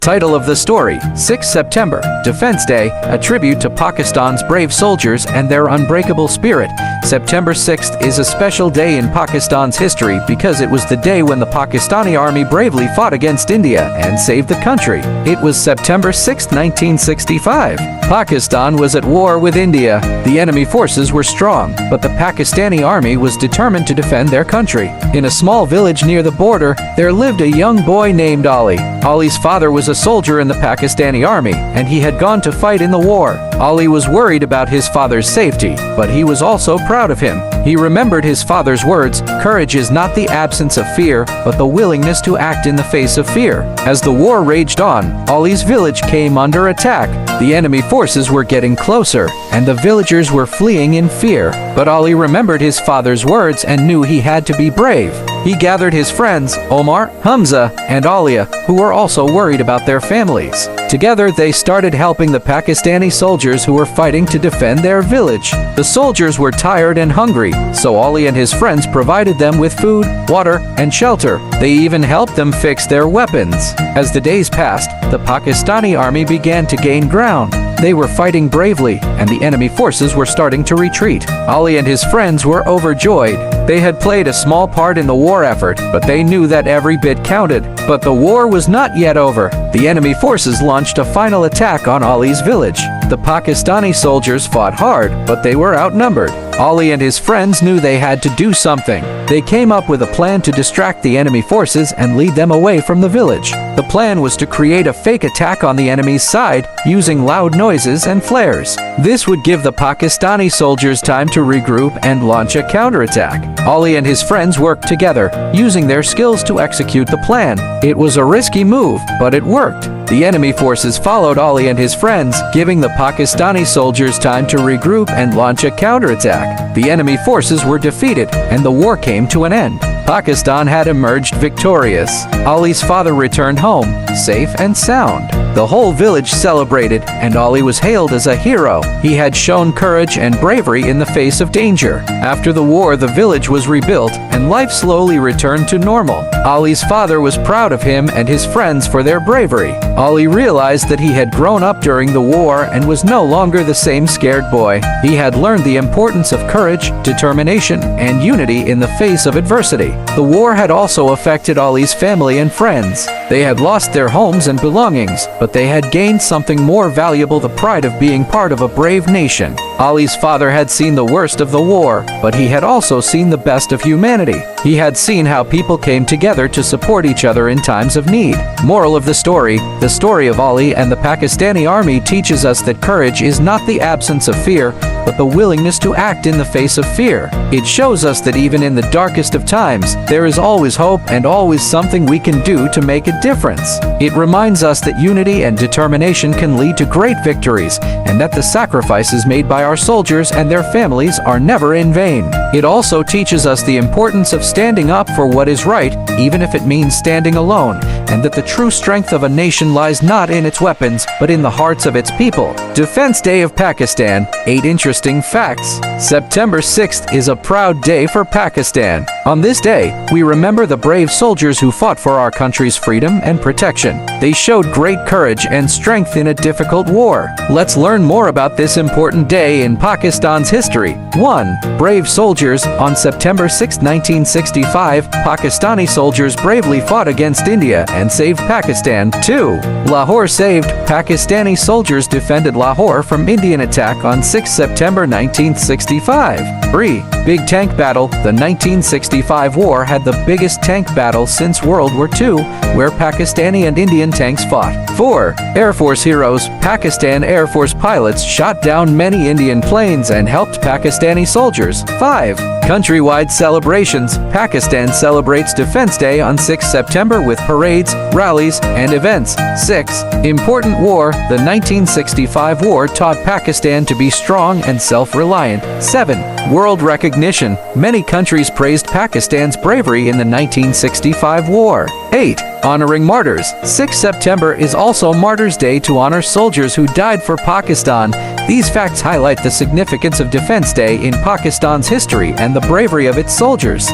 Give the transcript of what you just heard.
Title of the story: 6 September, Defense Day, a tribute to Pakistan's brave soldiers and their unbreakable spirit. September 6th is a special day in Pakistan's history because it was the day when the Pakistani army bravely fought against India and saved the country. It was September 6, 1965. Pakistan was at war with India. The enemy forces were strong, but the Pakistani army was determined to defend their country. In a small village near the border, there lived a young boy named Ali. Ali's father was a soldier in the Pakistani army, and he had gone to fight in the war. Ali was worried about his father's safety, but he was also proud of him. He remembered his father's words, "Courage is not the absence of fear, but the willingness to act in the face of fear." As the war raged on, Ali's village came under attack. The enemy forces were getting closer, and the villagers were fleeing in fear. But Ali remembered his father's words and knew he had to be brave. He gathered his friends, Omar, Hamza, and Alia, who were also worried about their families. Together, they started helping the Pakistani soldiers who were fighting to defend their village. The soldiers were tired and hungry, so Ali and his friends provided them with food, water, and shelter. They even helped them fix their weapons. As the days passed, the Pakistani army began to gain ground. They were fighting bravely, and the enemy forces were starting to retreat. Ali and his friends were overjoyed. They had played a small part in the war effort, but they knew that every bit counted. But the war was not yet over. The enemy forces launched a final attack on Ali's village. The Pakistani soldiers fought hard, but they were outnumbered. Ali and his friends knew they had to do something. They came up with a plan to distract the enemy forces and lead them away from the village. The plan was to create a fake attack on the enemy's side using loud noises and flares. This would give the Pakistani soldiers time to regroup and launch a counterattack. Ali and his friends worked together, using their skills to execute the plan. It was a risky move, but it worked. The enemy forces followed Ali and his friends, giving the Pakistani soldiers time to regroup and launch a counterattack. The enemy forces were defeated, and the war came to an end. Pakistan had emerged victorious. Ali's father returned home, safe and sound. The whole village celebrated, and Ali was hailed as a hero. He had shown courage and bravery in the face of danger. After the war, the village was rebuilt, and life slowly returned to normal. Ali's father was proud of him and his friends for their bravery. Ali realized that he had grown up during the war and was no longer the same scared boy. He had learned the importance of courage, determination, and unity in the face of adversity. The war had also affected Ali's family and friends. They had lost their homes and belongings, but they had gained something more valuable: the pride of being part of a brave nation. Ali's father had seen the worst of the war, but he had also seen the best of humanity. He had seen how people came together to support each other in times of need. Moral of the story of Ali and the Pakistani army teaches us that courage is not the absence of fear, but the willingness to act in the face of fear. It shows us that even in the darkest of times, there is always hope and always something we can do to make a difference. It reminds us that unity and determination can lead to great victories, and that the sacrifices made by our soldiers and their families are never in vain. It also teaches us the importance of standing up for what is right, even if it means standing alone, and that the true strength of a nation lies not in its weapons, but in the hearts of its people. Defense Day of Pakistan. 8 interesting facts. September 6th is a proud day for Pakistan. On this day, we remember the brave soldiers who fought for our country's freedom and protection. They showed great courage and strength in a difficult war. Let's learn more about this important day in Pakistan's history. 1. Brave soldiers. On September 6, 1965, Pakistani soldiers bravely fought against India and saved Pakistan. 2. Lahore saved. Pakistani soldiers defended Lahore from Indian attack on 6 September 1965. 3. Big Tank Battle. The 1965 war had the biggest tank battle since World War II, where Pakistani and Indian tanks fought. 4. Air Force heroes. Pakistan Air Force pilots shot down many Indian planes and helped Pakistani soldiers. 5. Countrywide celebrations. Pakistan celebrates Defense Day on 6 September with parades, rallies, and events. 6. Important war. The 1965 war taught Pakistan to be strong and self-reliant. 7. World recognition. Many countries praised Pakistan's bravery in the 1965 war. 8. Honoring martyrs. 6 September is also Martyrs' Day to honor soldiers who died for Pakistan. These facts highlight the significance of Defense Day in Pakistan's history and the bravery of its soldiers.